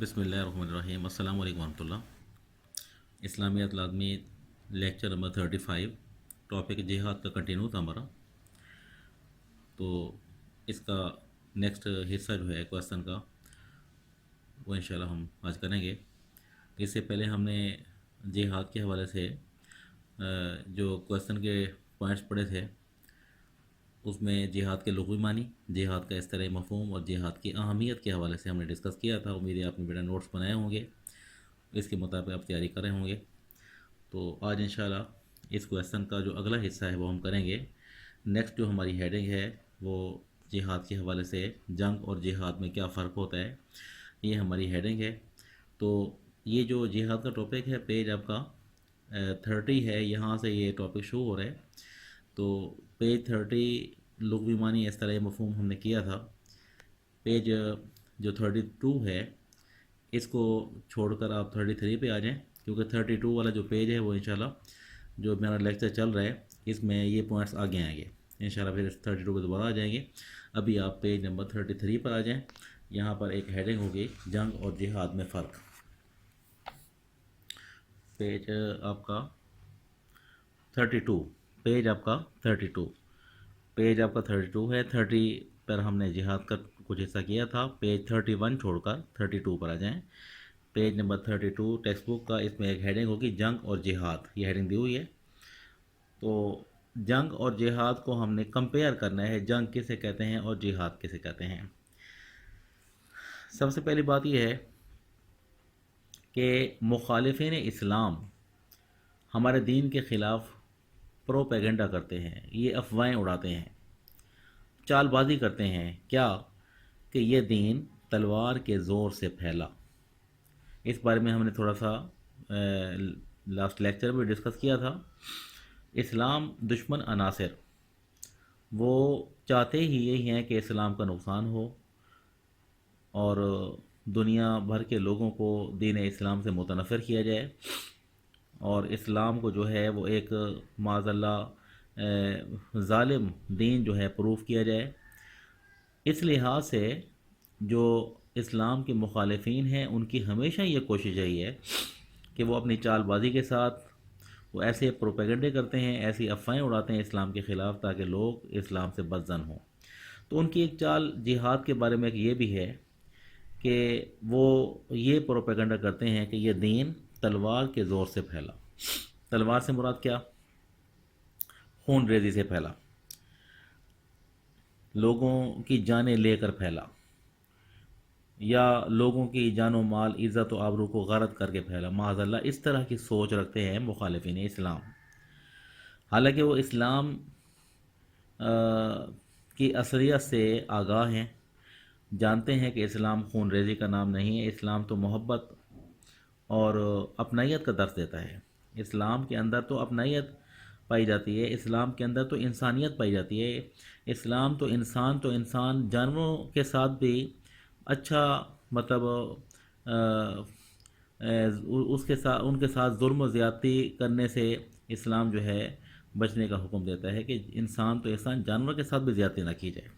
بسم اللہ الرحمن الرحیم۔ السلام علیکم ورحمۃ اللہ۔ اسلامیات لازمی لیکچر نمبر 35، ٹاپک جہاد کا کنٹینیو تھا ہمارا، تو اس کا نیکسٹ حصہ جو ہے کویسچن کا وہ انشاءاللہ ہم آج کریں گے۔ اس سے پہلے ہم نے جہاد کے حوالے سے جو کویسچن کے پوائنٹس پڑھے تھے، اس میں جہاد کے لغوی معنی، جہاد کا اصطلاحی مفہوم اور جہاد کی اہمیت کے حوالے سے ہم نے ڈسکس کیا تھا۔ امید ہے آپ نے بیٹا نوٹس بنائے ہوں گے، اس کے مطابق آپ تیاری کر رہے ہوں گے۔ تو آج انشاءاللہ اس کویسچن کا جو اگلا حصہ ہے وہ ہم کریں گے۔ نیکسٹ جو ہماری ہیڈنگ ہے وہ جہاد کے حوالے سے جنگ اور جہاد میں کیا فرق ہوتا ہے، یہ ہماری ہیڈنگ ہے۔ تو یہ جو جہاد کا ٹاپک ہے، پیج آپ کا 30 ہے، یہاں سے یہ ٹاپک شروع ہو رہا ہے۔ تو پیج 30 لغوی معنی اصطلاحی مفہوم ہم نے کیا تھا۔ پیج جو 32 ہے اس کو چھوڑ کر آپ 33 پہ آ جائیں، کیونکہ 32 والا جو پیج ہے وہ انشاءاللہ جو میرا لیکچر چل رہا ہے اس میں یہ پوائنٹس آگے آئیں گے انشاءاللہ، پھر 32 پہ دوبارہ آ جائیں گے۔ ابھی آپ پیج نمبر 33 پر آ جائیں، یہاں پر ایک ہیڈنگ ہوگی جنگ اور جہاد میں فرق۔ پیج آپ کا 32، پیج آپ کا 32، پیج آپ کا 32 ہے۔ 30 پر ہم نے جہاد کا کچھ حصہ کیا تھا، پیج 31 چھوڑ کر 32 پر آ جائیں۔ پیج نمبر 32 ٹیکسٹ بک کا، اس میں ایک ہیڈنگ ہوگی جنگ اور جہاد، یہ ہیڈنگ دی ہوئی ہے۔ تو جنگ اور جہاد کو ہم نے کمپیئر کرنا ہے، جنگ کسے کہتے ہیں اور جہاد کسے کہتے ہیں۔ سب سے پہلی بات یہ ہے کہ مخالفین اسلام ہمارے دین کے خلاف پروپیگنڈا کرتے ہیں، یہ افواہیں اڑاتے ہیں، چال بازی کرتے ہیں، کیا کہ یہ دین تلوار کے زور سے پھیلا۔ اس بارے میں ہم نے تھوڑا سا لاسٹ لیکچر میں ڈسکس کیا تھا۔ اسلام دشمن عناصر وہ چاہتے ہی یہی ہیں کہ اسلام کا نقصان ہو اور دنیا بھر کے لوگوں کو دین اسلام سے متنفر کیا جائے، اور اسلام کو جو ہے وہ ایک معاذ اللہ ظالم دین جو ہے پروف کیا جائے۔ اس لحاظ سے جو اسلام کے مخالفین ہیں ان کی ہمیشہ یہ کوشش یہی ہے کہ وہ اپنی چال بازی کے ساتھ وہ ایسے پروپیگنڈے کرتے ہیں، ایسی افواہیں اڑاتے ہیں اسلام کے خلاف تاکہ لوگ اسلام سے بدظن ہوں۔ تو ان کی ایک چال جہاد کے بارے میں یہ بھی ہے کہ وہ یہ پروپیگنڈا کرتے ہیں کہ یہ دین تلوار کے زور سے پھیلا۔ تلوار سے مراد کیا؟ خون ریزی سے پھیلا، لوگوں کی جانیں لے کر پھیلا، یا لوگوں کی جان و مال، عزت و آبرو کو غارت کر کے پھیلا۔ معاذ اللہ اس طرح کی سوچ رکھتے ہیں مخالفین اسلام، حالانکہ وہ اسلام کی اصلیت سے آگاہ ہیں، جانتے ہیں کہ اسلام خون ریزی کا نام نہیں ہے، اسلام تو محبت اور اپنائیت کا درس دیتا ہے۔ اسلام کے اندر تو اپنائیت پائی جاتی ہے، اسلام کے اندر تو انسانیت پائی جاتی ہے۔ اسلام تو انسان جانوروں کے ساتھ بھی اچھا، مطلب اس کے ساتھ ان کے ساتھ ظلم و زیادتی کرنے سے اسلام جو ہے بچنے کا حکم دیتا ہے کہ انسان تو جانور کے ساتھ بھی زیادتی نہ کی جائے۔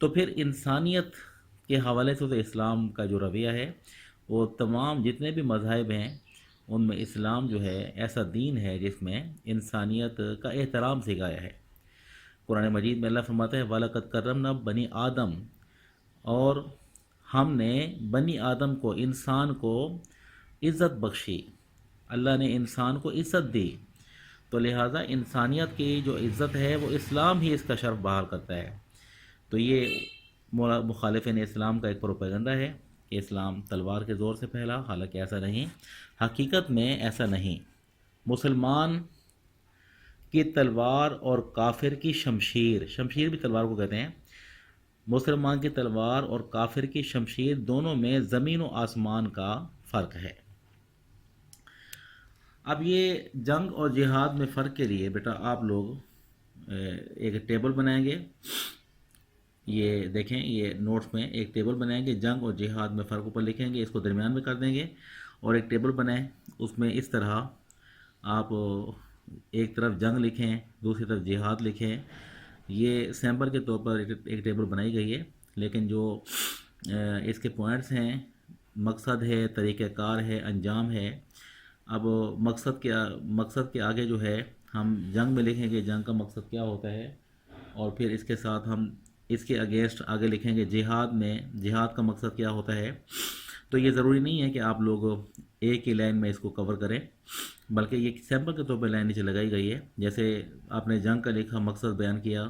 تو پھر انسانیت کے حوالے سے تو اسلام کا جو رویہ ہے وہ تمام جتنے بھی مذاہب ہیں ان میں اسلام جو ہے ایسا دین ہے جس میں انسانیت کا احترام سکھایا ہے۔ قرآن مجید میں اللہ فرماتا ہے وَلَقَدْ كَرَّمْنَا بَنِي آدم، اور ہم نے بنی آدم کو، انسان کو عزت بخشی، اللہ نے انسان کو عزت دی، تو لہٰذا انسانیت کی جو عزت ہے وہ اسلام ہی اس کا شرف بحال کرتا ہے۔ تو یہ مخالفین اسلام کا ایک پروپیگنڈا ہے کہ اسلام تلوار کے زور سے پھیلا، حالانکہ ایسا نہیں، حقیقت میں ایسا نہیں۔ مسلمان کی تلوار اور کافر کی شمشیر، شمشیر بھی تلوار کو کہتے ہیں، مسلمان کی تلوار اور کافر کی شمشیر دونوں میں زمین و آسمان کا فرق ہے۔ اب یہ جنگ اور جہاد میں فرق کے لیے بیٹا آپ لوگ ایک ٹیبل بنائیں گے، یہ دیکھیں، یہ نوٹس میں ایک ٹیبل بنائیں گے، جنگ اور جہاد میں فرق اوپر لکھیں گے، اس کو درمیان میں کر دیں گے، اور ایک ٹیبل بنائیں، اس میں اس طرح آپ ایک طرف جنگ لکھیں، دوسری طرف جہاد لکھیں۔ یہ سیمپل کے طور پر ایک ٹیبل بنائی گئی ہے، لیکن جو اس کے پوائنٹس ہیں مقصد ہے، طریقہ کار ہے، انجام ہے۔ اب مقصد کے آگے جو ہے ہم جنگ میں لکھیں گے جنگ کا مقصد کیا ہوتا ہے، اور پھر اس کے ساتھ ہم اس کے اگینسٹ آگے لکھیں گے جہاد کا مقصد کیا ہوتا ہے۔ تو یہ ضروری نہیں ہے کہ آپ لوگ ایک ہی لائن میں اس کو کور کریں، بلکہ یہ سیمپل کے طور پہ لائن نیچے لگائی گئی ہے۔ جیسے آپ نے جنگ کا لکھا، مقصد بیان کیا،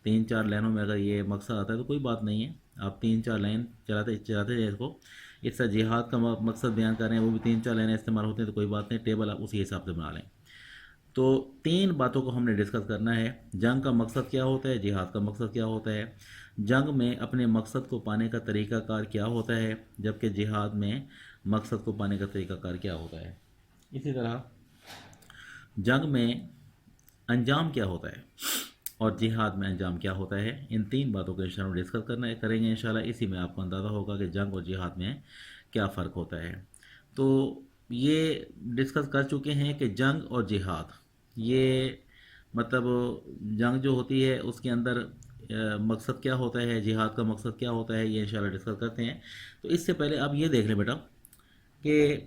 3-4 لائنوں میں اگر یہ مقصد آتا ہے تو کوئی بات نہیں ہے، آپ 3-4 لائن چلاتے جائیں اس کو۔ اس سے جہاد کا مقصد بیان کر رہے ہیں، وہ بھی 3-4 لائنیں استعمال ہوتی ہیں تو کوئی بات نہیں، ٹیبل آپ اسی حساب سے بنا لیں۔ تو 3 باتوں کو ہم نے ڈسکس کرنا ہے، جنگ کا مقصد کیا ہوتا ہے، جہاد کا مقصد کیا ہوتا ہے، جنگ میں اپنے مقصد کو پانے کا طریقہ کار کیا ہوتا ہے، جبکہ جہاد میں مقصد کو پانے کا طریقہ کار کیا ہوتا ہے۔ اسی طرح جنگ میں انجام کیا ہوتا ہے اور جہاد میں انجام کیا ہوتا ہے، ان 3 باتوں کو انشاءاللہ ڈسکس کریں گے انشاءاللہ۔ اسی میں آپ کو اندازہ ہوگا کہ جنگ اور جہاد میں کیا فرق ہوتا ہے۔ تو یہ ڈسکس کر چکے ہیں کہ جنگ اور جہاد، یہ مطلب جنگ جو ہوتی ہے اس کے اندر مقصد کیا ہوتا ہے، جہاد کا مقصد کیا ہوتا ہے، یہ انشاءاللہ ڈسکس کرتے ہیں۔ تو اس سے پہلے آپ یہ دیکھ لیں بیٹا کہ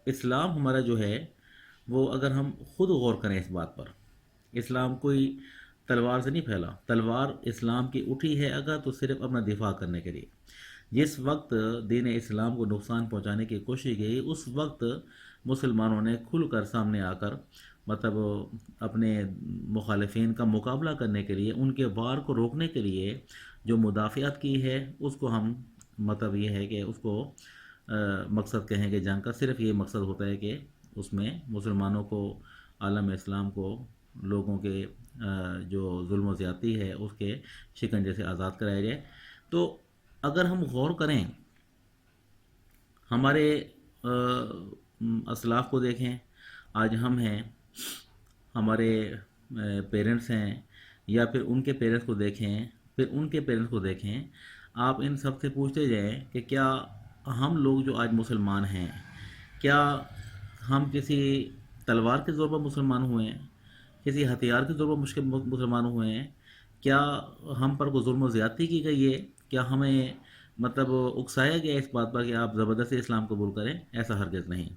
اسلام ہمارا جو ہے وہ، اگر ہم خود غور کریں اس بات پر، اسلام کوئی تلوار سے نہیں پھیلا، تلوار اسلام کی اٹھی ہے اگر تو صرف اپنا دفاع کرنے کے لیے۔ جس وقت دین اسلام کو نقصان پہنچانے کی کوشش گئی، اس وقت مسلمانوں نے کھل کر سامنے آ کر مطلب اپنے مخالفین کا مقابلہ کرنے کے لیے، ان کے وار کو روکنے کے لیے جو مدافعت کی ہے، اس کو ہم مطلب یہ ہے کہ اس کو مقصد کہیں کہ جنگ کا صرف یہ مقصد ہوتا ہے کہ اس میں مسلمانوں کو، عالم اسلام کو، لوگوں کے جو ظلم و زیادتی ہے اس کے شکنجے سے آزاد کرایا جائے۔ تو اگر ہم غور کریں، ہمارے اسلاف کو دیکھیں، آج ہم ہیں، ہمارے پیرنٹس ہیں، یا پھر ان کے پیرنٹس کو دیکھیں، پھر ان کے پیرنٹس کو دیکھیں، آپ ان سب سے پوچھتے جائیں کہ کیا ہم لوگ جو آج مسلمان ہیں، کیا ہم کسی تلوار کے زور پر مسلمان ہوئے ہیں، کسی ہتھیار کے زور پر مسلمان ہوئے ہیں، کیا ہم پر کوئی ظلم و زیادتی کی گئی ہے، کیا ہمیں مطلب اکسایا گیا اس بات پر کہ آپ زبردستی اسلام قبول کریں؟ ایسا ہرگز نہیں،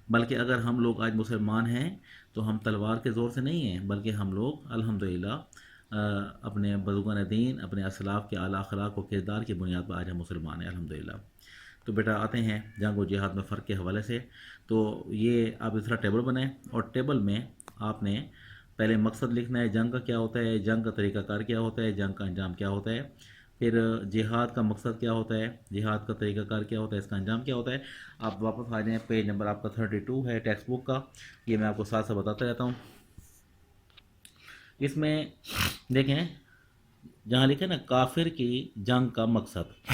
بلکہ اگر ہم لوگ آج مسلمان ہیں تو ہم تلوار کے زور سے نہیں ہیں، بلکہ ہم لوگ الحمدللہ اپنے بزرگان دین، اپنے اسلاف کے اعلیٰ اخلاق و کردار کی بنیاد پر آج ہم مسلمان ہیں الحمدللہ۔ تو بیٹا آتے ہیں جنگ و جہاد میں فرق کے حوالے سے۔ تو یہ آپ اس طرح ٹیبل بنائیں، اور ٹیبل میں آپ نے پہلے مقصد لکھنا ہے، جنگ کا کیا ہوتا ہے، جنگ کا طریقہ کار کیا ہوتا ہے، جنگ کا انجام کیا ہوتا ہے، پھر جہاد کا مقصد کیا ہوتا ہے، جہاد کا طریقہ کار کیا ہوتا ہے، اس کا انجام کیا ہوتا ہے۔ آپ واپس آ جائیں، پیج نمبر آپ کا 32 ہے ٹیکسٹ بک کا، یہ میں آپ کو ساتھ بتاتا رہتا ہوں۔ اس میں دیکھیں جہاں لکھے نا کافر کی جنگ کا مقصد،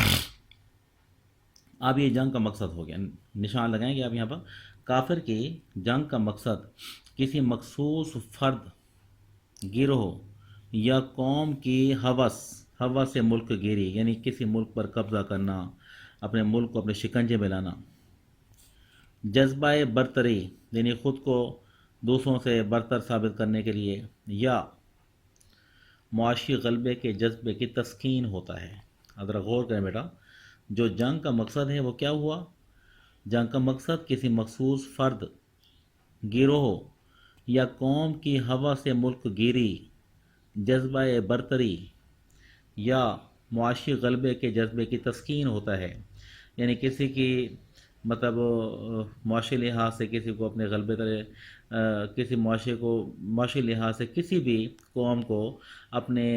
اب یہ جنگ کا مقصد ہو گیا، نشان لگائیں گے آپ یہاں پر، کافر کی جنگ کا مقصد کسی مخصوص فرد، گروہ یا قوم کی ہوس سے ملک گیری، یعنی کسی ملک پر قبضہ کرنا، اپنے ملک کو اپنے شکنجے میں لانا، جذبہ برتری یعنی خود کو دوسروں سے برتر ثابت کرنے کے لیے، یا معاشی غلبے کے جذبے کی تسکین ہوتا ہے۔ ذرا غور کریں بیٹا، جو جنگ کا مقصد ہے وہ کیا ہوا؟ جنگ کا مقصد کسی مخصوص فرد، گروہ یا قوم کی ہوا سے ملک گیری، جذبہ برتری یا معاشی غلبے کے جذبے کی تسکین ہوتا ہے، یعنی کسی کی مطلب معاشی لحاظ سے کسی کو اپنے غلبے کسی معاشی لحاظ سے کسی بھی قوم کو اپنے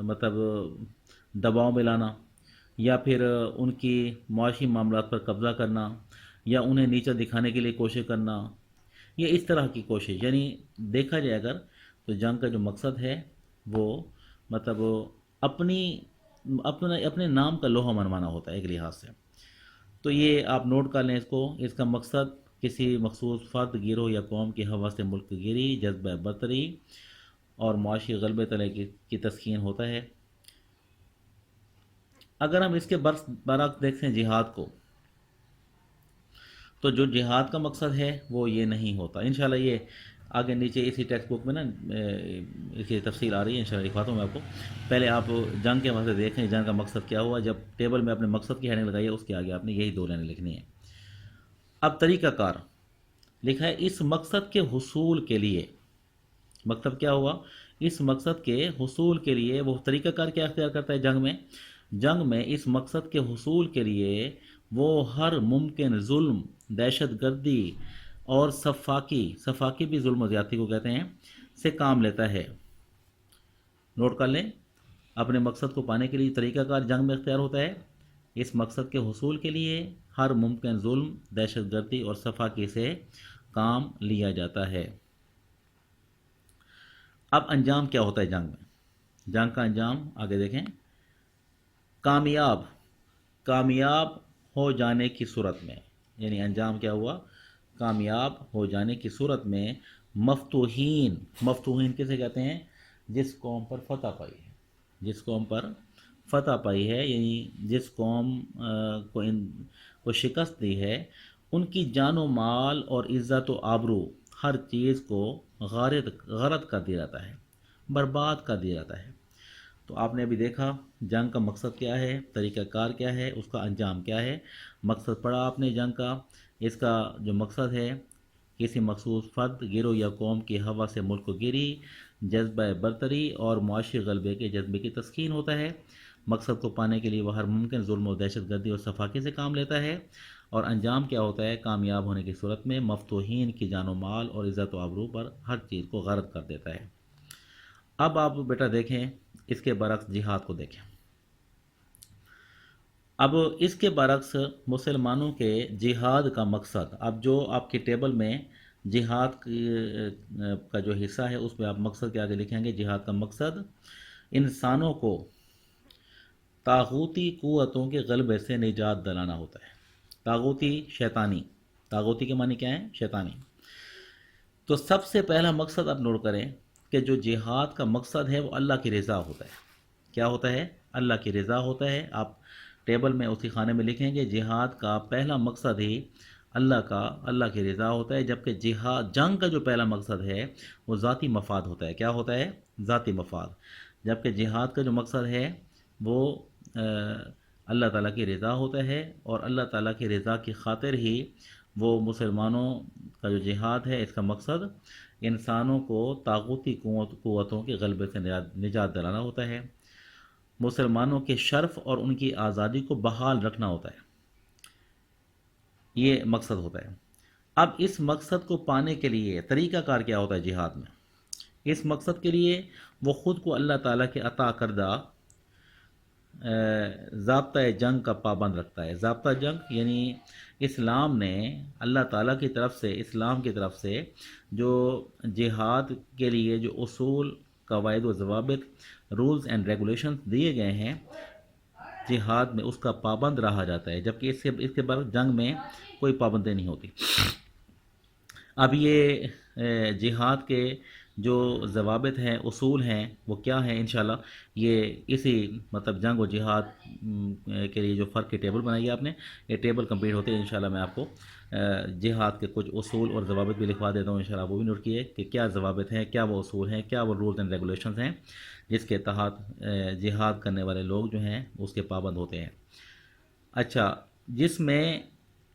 مطلب دباؤ میں لانا، یا پھر ان کی معاشی معاملات پر قبضہ کرنا، یا انہیں نیچا دکھانے کے لیے کوشش کرنا، یہ اس طرح کی کوشش، یعنی دیکھا جائے اگر تو جنگ کا جو مقصد ہے وہ مطلب اپنے نام کا لوہا منوانا ہوتا ہے ایک لحاظ سے۔ تو یہ آپ نوٹ کر لیں اس کا مقصد کسی مخصوص فرد، گروہ یا قوم کی ہوا سے ملک گیری، جذبہ برتری اور معاشی غلبے طلب کی تسکین ہوتا ہے۔ اگر ہم اس کے برعکس دیکھیں جہاد کو، تو جو جہاد کا مقصد ہے وہ یہ نہیں ہوتا۔ انشاءاللہ یہ آگے نیچے اسی ٹیکسٹ بک میں نا اس کی تفصیل آ رہی ہے، انشاءاللہ لکھواتا ہوں میں آپ کو. پہلے آپ جنگ کے وہاں سے دیکھیں جنگ کا مقصد کیا ہوا. جب ٹیبل میں اپنے مقصد کی ہیڈنگ لگائی ہے، اس کے آگے آپ نے یہی 2 لائنیں لکھنی ہیں. اب طریقہ کار لکھا ہے اس مقصد کے حصول کے لیے. مطلب کیا ہوا؟ اس مقصد کے حصول کے لیے وہ طریقہ کار کیا اختیار کرتا ہے جنگ میں اس مقصد کے حصول کے لیے وہ ہر ممکن ظلم، دہشت گردی اور صفاقی بھی ظلم و زیادتی کو کہتے ہیں، سے کام لیتا ہے. نوٹ کر لیں، اپنے مقصد کو پانے کے لیے طریقہ کار جنگ میں اختیار ہوتا ہے. اس مقصد کے حصول کے لیے ہر ممکن ظلم، دہشت گردی اور صفاقی سے کام لیا جاتا ہے. اب انجام کیا ہوتا ہے جنگ میں؟ جنگ کا انجام آگے دیکھیں. کامیاب ہو جانے کی صورت میں، یعنی انجام کیا ہوا؟ کامیاب ہو جانے کی صورت میں مفتوحین کسے کہتے ہیں؟ جس قوم پر فتح پائی ہے، یعنی جس قوم کو شکست دی ہے، ان کی جان و مال اور عزت و آبرو ہر چیز کو غارت کر دیا جاتا ہے، برباد کر دیا جاتا ہے. تو آپ نے ابھی دیکھا جنگ کا مقصد کیا ہے، طریقہ کار کیا ہے، اس کا انجام کیا ہے. مقصد پڑھا آپ نے جنگ کا. اس کا جو مقصد ہے، کسی مخصوص فرد، گروہ یا قوم کی ہوا سے ملک کو گیری، جذبہ برتری اور معاشی غلبے کے جذبے کی تسکین ہوتا ہے. مقصد کو پانے کے لیے وہ ہر ممکن ظلم و دہشت گردی اور صفاقی سے کام لیتا ہے. اور انجام کیا ہوتا ہے؟ کامیاب ہونے کی صورت میں مفتوحین کی جان و مال اور عزت و آبرو پر ہر چیز کو غارت کر دیتا ہے. اب آپ بیٹا دیکھیں اس کے برعکس جہاد کو دیکھیں. اب اس کے برعکس مسلمانوں کے جہاد کا مقصد، اب جو آپ کی ٹیبل میں جہاد کا جو حصہ ہے اس میں آپ مقصد کے آگے لکھیں گے جہاد کا مقصد انسانوں کو طاغوتی قوتوں کے غلبے سے نجات دلانا ہوتا ہے. طاغوتی کے معنی کیا ہے؟ شیطانی. تو سب سے پہلا مقصد آپ نوٹ کریں کہ جو جہاد کا مقصد ہے وہ اللہ کی رضا ہوتا ہے. کیا ہوتا ہے؟ اللہ کی رضا ہوتا ہے. آپ ٹیبل میں اسی خانے میں لکھیں گے جہاد کا پہلا مقصد ہی اللہ کی رضا ہوتا ہے، جبکہ جنگ کا جو پہلا مقصد ہے وہ ذاتی مفاد ہوتا ہے. کیا ہوتا ہے؟ ذاتی مفاد. جبکہ جہاد کا جو مقصد ہے وہ اللہ تعالیٰ کی رضا ہوتا ہے، اور اللہ تعالیٰ کی رضا کی خاطر ہی وہ مسلمانوں کا جو جہاد ہے اس کا مقصد انسانوں کو طاغوتی قوتوں کے غلبے سے نجات دلانا ہوتا ہے، مسلمانوں کے شرف اور ان کی آزادی کو بحال رکھنا ہوتا ہے. یہ مقصد ہوتا ہے. اب اس مقصد کو پانے کے لیے طریقہ کار کیا ہوتا ہے جہاد میں؟ اس مقصد کے لیے وہ خود کو اللہ تعالیٰ کے عطا کردہ ضابطۂ جنگ کا پابند رکھتا ہے. ضابطہ جنگ یعنی اسلام نے اللہ تعالیٰ کی طرف سے جو جہاد کے لیے جو اصول، قواعد و ضوابط، رولز اینڈ ریگولیشن دیے گئے ہیں، جہاد میں اس کا پابند رہا جاتا ہے، جبکہ اس کے بعد جنگ میں کوئی پابندی نہیں ہوتی. اب یہ جہاد کے جو ضوابط ہیں، اصول ہیں، وہ کیا ہیں؟ انشاءاللہ یہ اسی جنگ و جہاد کے لیے جو فرق کی ٹیبل بنائی ہے آپ نے، یہ ٹیبل کمپلیٹ ہوتے ہیں انشاءاللہ میں آپ کو جہاد کے کچھ اصول اور ضوابط بھی لکھوا دیتا ہوں. انشاءاللہ وہ بھی نوٹ کیے کہ کیا ضوابط ہیں، کیا وہ اصول ہیں، کیا وہ رولز اینڈ ریگولیشنز ہیں جس کے تحت جہاد کرنے والے لوگ جو ہیں اس کے پابند ہوتے ہیں. اچھا، جس میں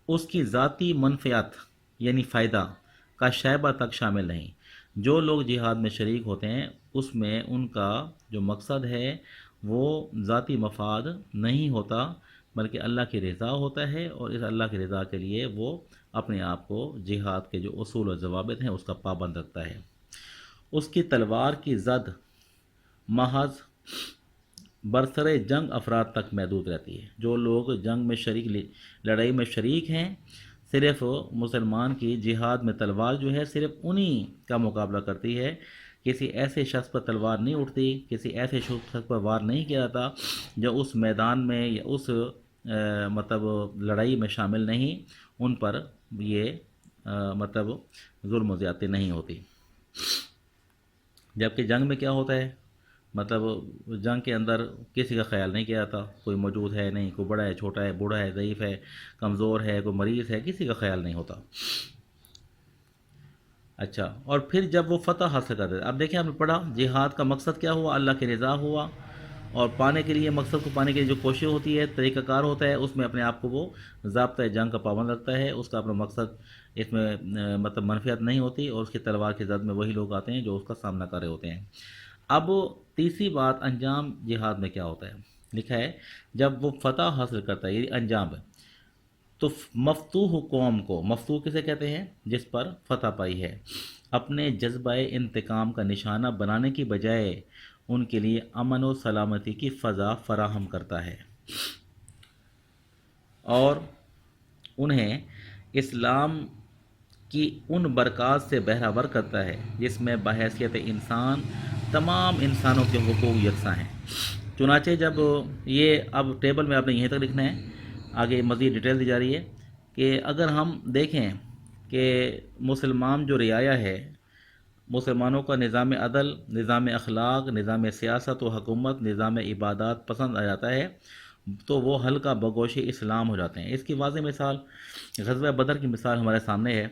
اس کی ذاتی منفعت یعنی فائدہ کا شائبہ تک شامل نہیں. جو لوگ جہاد میں شریک ہوتے ہیں اس میں ان کا جو مقصد ہے وہ ذاتی مفاد نہیں ہوتا، بلکہ اللہ کی رضا ہوتا ہے، اور اس اللہ کی رضا کے لیے وہ اپنے آپ کو جہاد کے جو اصول و ضوابط ہیں اس کا پابند رکھتا ہے. اس کی تلوار کی زد محض برسر جنگ افراد تک محدود رہتی ہے. جو لوگ جنگ میں لڑائی میں شریک ہیں، صرف مسلمان کی جہاد میں تلوار جو ہے صرف انہی کا مقابلہ کرتی ہے. کسی ایسے شخص پر تلوار نہیں اٹھتی، کسی ایسے شخص پر وار نہیں کیا جاتا جو اس میدان میں یا اس لڑائی میں شامل نہیں. ان پر یہ ظلم و زیادتی نہیں ہوتی. جبکہ جنگ میں کیا ہوتا ہے؟ جنگ کے اندر کسی کا خیال نہیں کیا جاتا، کوئی موجود ہے نہیں، کوئی بڑا ہے، چھوٹا ہے، بوڑھا ہے، ضعیف ہے، کمزور ہے، کوئی مریض ہے، کسی کا خیال نہیں ہوتا. اچھا، اور پھر جب وہ فتح حاصل کرتے تھے، اب دیکھیں آپ نے پڑھا جہاد کا مقصد کیا ہوا، اللہ کی رضا ہوا، اور پانے کے لیے مقصد کو پانے کے لیے جو کوشش ہوتی ہے، طریقہ کار ہوتا ہے، اس میں اپنے آپ کو وہ ضابطۂ جنگ کا پابند رکھتا ہے، اس کا اپنا مقصد، اس میں مطلب منفیت نہیں ہوتی، اور اس کی تلوار کی زد میں وہی لوگ آتے ہیں جو اس کا سامنا کر رہے ہوتے ہیں۔ اب تیسری بات، انجام جہاد میں کیا ہوتا ہے، لکھا ہے جب وہ فتح حاصل کرتا ہے، یہ انجام ہے، تو مفتوح قوم کو، مفتوح کسے کہتے ہیں، جس پر فتح پائی ہے، اپنے جذبہ انتقام کا نشانہ بنانے کی بجائے ان کے لیے امن و سلامتی کی فضا فراہم کرتا ہے، اور انہیں اسلام کی ان برکات سے بہرہور کرتا ہے جس میں بحیثیت انسان تمام انسانوں کے حقوق یکساں ہیں۔ چنانچہ جب یہ، اب ٹیبل میں آپ نے یہیں تک لکھنا ہے، آگے مزید ڈیٹیل دی جا رہی ہے کہ اگر ہم دیکھیں کہ مسلمان جو رعایا ہے، مسلمانوں کا نظام عدل، نظام اخلاق، نظام سیاست و حکومت، نظام عبادات پسند آ جاتا ہے، تو وہ حلقہ بگوش اسلام ہو جاتے ہیں۔ اس کی واضح مثال غزوہ بدر کی مثال ہمارے سامنے ہے۔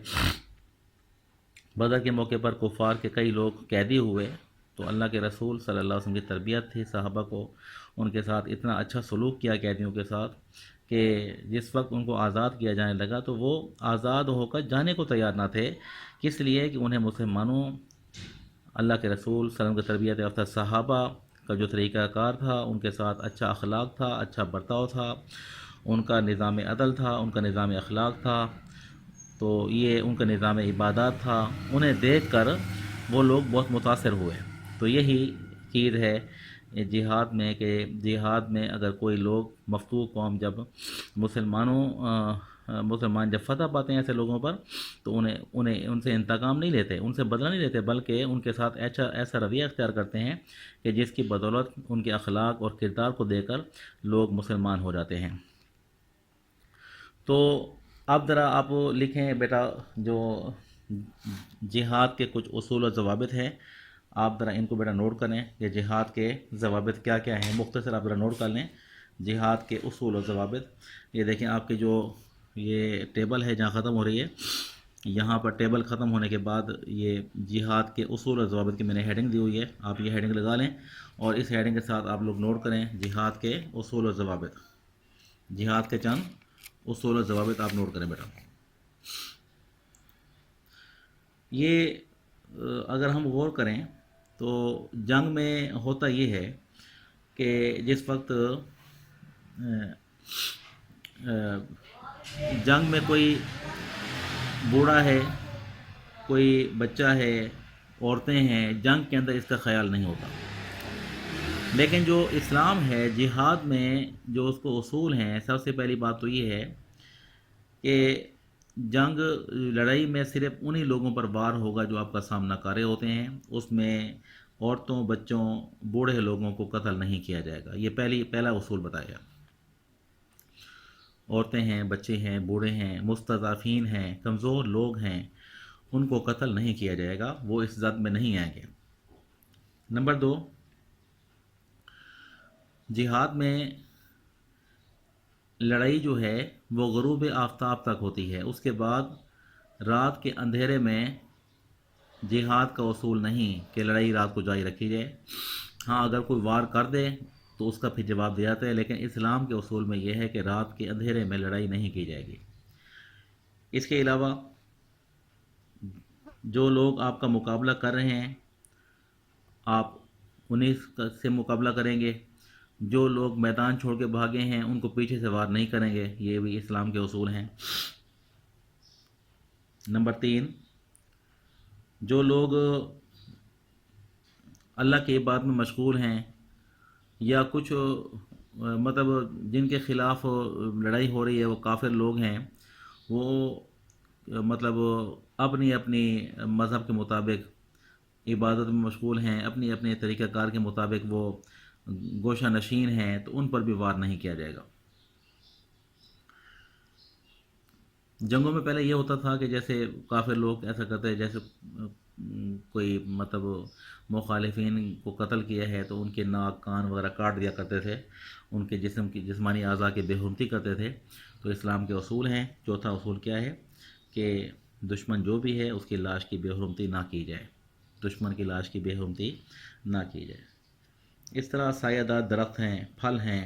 بدر کے موقع پر کفار کے کئی لوگ قیدی ہوئے، تو اللہ کے رسول صلی اللہ علیہ وسلم کی تربیت تھی صحابہ کو، ان کے ساتھ اتنا اچھا سلوک کیا قیدیوں کے ساتھ کہ جس وقت ان کو آزاد کیا جانے لگا تو وہ آزاد ہو کر جانے کو تیار نہ تھے، کس لیے کہ انہیں مسلمانوں، اللہ کے رسول صلی اللہ علیہ وسلم کی تربیت یافتہ صحابہ کا جو طریقہ کار تھا، ان کے ساتھ اچھا اخلاق تھا، اچھا برتاؤ تھا، ان کا نظام عدل تھا، ان کا نظام اخلاق تھا، تو یہ ان کا نظام عبادات تھا، انہیں دیکھ کر وہ لوگ بہت متاثر ہوئے۔ تو یہی چیز ہے جہاد میں، کہ جہاد میں اگر کوئی لوگ، مفتوح قوم جب مسلمان جب فتح پاتے ہیں ایسے لوگوں پر، تو انہیں ان سے انتقام نہیں لیتے، ان سے بدلہ نہیں لیتے، بلکہ ان کے ساتھ ایسا رویہ اختیار کرتے ہیں کہ جس کی بدولت ان کے اخلاق اور کردار کو دے کر لوگ مسلمان ہو جاتے ہیں۔ تو اب ذرا آپ لکھیں بیٹا، جو جہاد کے کچھ اصول و ضوابط ہیں، آپ ذرا ان کو بیٹا نوٹ کریں کہ جہاد کے ضوابط کیا کیا ہیں، مختصر آپ ذرا نوٹ کر لیں جہاد کے اصول و ضوابط۔ یہ دیکھیں آپ کی جو یہ ٹیبل ہے جہاں ختم ہو رہی ہے، یہاں پر ٹیبل ختم ہونے کے بعد یہ جہاد کے اصول و ضوابط کی میں نے ہیڈنگ دی ہوئی ہے، آپ یہ ہیڈنگ لگا لیں، اور اس ہیڈنگ کے ساتھ آپ لوگ نوٹ کریں جہاد کے اصول و ضوابط، جہاد کے چند اصول و ضوابط آپ نوٹ کریں بیٹا۔ یہ اگر ہم غور کریں تو جنگ میں ہوتا یہ ہے کہ جس وقت جنگ میں کوئی بوڑھا ہے، کوئی بچہ ہے، عورتیں ہیں، جنگ کے اندر اس کا خیال نہیں ہوتا، لیکن جو اسلام ہے جہاد میں جو اس کو اصول ہیں، سب سے پہلی بات تو یہ ہے کہ جنگ، لڑائی میں صرف انہی لوگوں پر وار ہوگا جو آپ کا سامنا کر رہے ہوتے ہیں، اس میں عورتوں، بچوں، بوڑھے لوگوں کو قتل نہیں کیا جائے گا، یہ پہلا اصول بتایا۔ عورتیں ہیں، بچے ہیں، بوڑھے ہیں، مستضعفین ہیں، کمزور لوگ ہیں، ان کو قتل نہیں کیا جائے گا، وہ اس زد میں نہیں آئیں گے۔ نمبر 2، جہاد میں لڑائی جو ہے وہ غروب آفتاب تک ہوتی ہے، اس کے بعد رات کے اندھیرے میں جہاد کا اصول نہیں کہ لڑائی رات کو جاری رکھی جائے۔ ہاں اگر کوئی وار کر دے تو اس کا پھر جواب دیا جاتا ہے، لیکن اسلام کے اصول میں یہ ہے کہ رات کے اندھیرے میں لڑائی نہیں کی جائے گی۔ اس کے علاوہ جو لوگ آپ کا مقابلہ کر رہے ہیں، آپ انہیں سے مقابلہ کریں گے، جو لوگ میدان چھوڑ کے بھاگے ہیں ان کو پیچھے سے وار نہیں کریں گے، یہ بھی اسلام کے اصول ہیں۔ نمبر 3، جو لوگ اللہ کی عبادت میں مشغول ہیں، یا کچھ مطلب جن کے خلاف لڑائی ہو رہی ہے وہ کافر لوگ ہیں، وہ مطلب اپنی اپنی مذہب کے مطابق عبادت میں مشغول ہیں، اپنی اپنے طریقہ کار کے مطابق وہ گوشہ نشین ہیں، تو ان پر بھی وار نہیں کیا جائے گا۔ جنگوں میں پہلے یہ ہوتا تھا کہ جیسے کافر لوگ ایسا کرتے، جیسے کوئی مطلب مخالفین کو قتل کیا ہے تو ان کے ناک، کان وغیرہ کاٹ دیا کرتے تھے، ان کے جسم کی جسمانی اعضاء کی بے حرمتی کرتے تھے۔ تو اسلام کے اصول ہیں۔ چوتھا اصول کیا ہے کہ دشمن جو بھی ہے اس کی لاش کی بے حرمتی نہ کی جائے، دشمن کی لاش کی بے حرمتی نہ کی جائے۔ اس طرح سایہ دار درخت ہیں، پھل ہیں،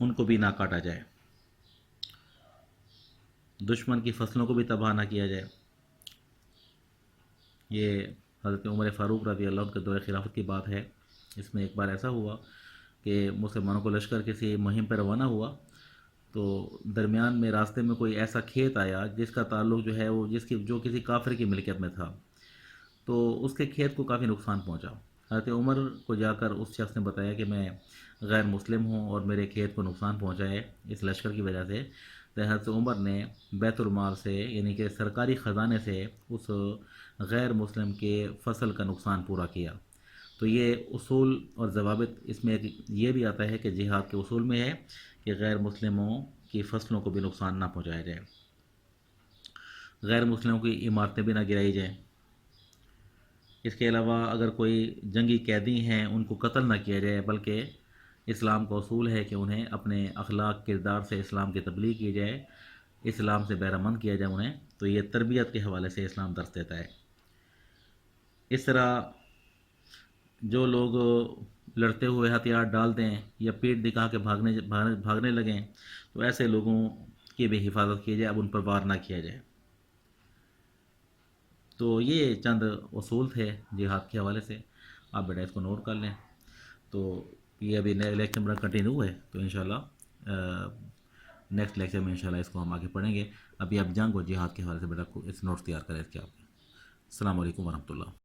ان کو بھی نہ کاٹا جائے، دشمن کی فصلوں کو بھی تباہ نہ کیا جائے۔ یہ حضرت عمر فاروق رضی اللہ عنہ کے دور خلافت کی بات ہے۔ اس میں ایک بار ایسا ہوا کہ مسلمانوں کو لشکر کسی مہم پہ روانہ ہوا، تو درمیان میں راستے میں کوئی ایسا کھیت آیا جس کا تعلق جو ہے وہ جو کسی کافر کی ملکیت میں تھا، تو اس کے کھیت کو کافی نقصان پہنچا۔ حضرت عمر کو جا کر اس شخص نے بتایا کہ میں غیر مسلم ہوں اور میرے کھیت کو نقصان پہنچا ہے اس لشکر کی وجہ سے۔ تو حضرت عمر نے بیت المال سے، یعنی کہ سرکاری خزانے سے، اس غیر مسلم کے فصل کا نقصان پورا کیا۔ تو یہ اصول اور ضوابط اس میں یہ بھی آتا ہے کہ جہاد کے اصول میں ہے کہ غیر مسلموں کی فصلوں کو بھی نقصان نہ پہنچایا جائے، غیر مسلموں کی عمارتیں بھی نہ گرائی جائیں۔ اس کے علاوہ اگر کوئی جنگی قیدی ہیں ان کو قتل نہ کیا جائے، بلکہ اسلام کا اصول ہے کہ انہیں اپنے اخلاق کردار سے اسلام کی تبلیغ کی جائے، اسلام سے بہرہ مند کیا جائے انہیں۔ تو یہ تربیت کے حوالے سے اسلام درس دیتا ہے۔ اس طرح جو لوگ لڑتے ہوئے ہتھیار ڈال دیں یا پیٹ دکھا کے بھاگنے لگیں، تو ایسے لوگوں کی بھی حفاظت کی جائے، اب ان پر وار نہ کیا جائے۔ تو یہ چند اصول تھے جہاد کے حوالے سے، آپ بیٹا اس کو نوٹ کر لیں۔ تو یہ ابھی نئے لیکچر میں کنٹینیو ہے، تو انشاءاللہ نیکسٹ لیکچر میں انشاءاللہ اس کو ہم آگے پڑھیں گے۔ ابھی آپ جنگ اور جہاد کے حوالے سے بیٹا اس نوٹس تیار کریں اس کے آپ۔ السلام علیکم ورحمۃ اللہ۔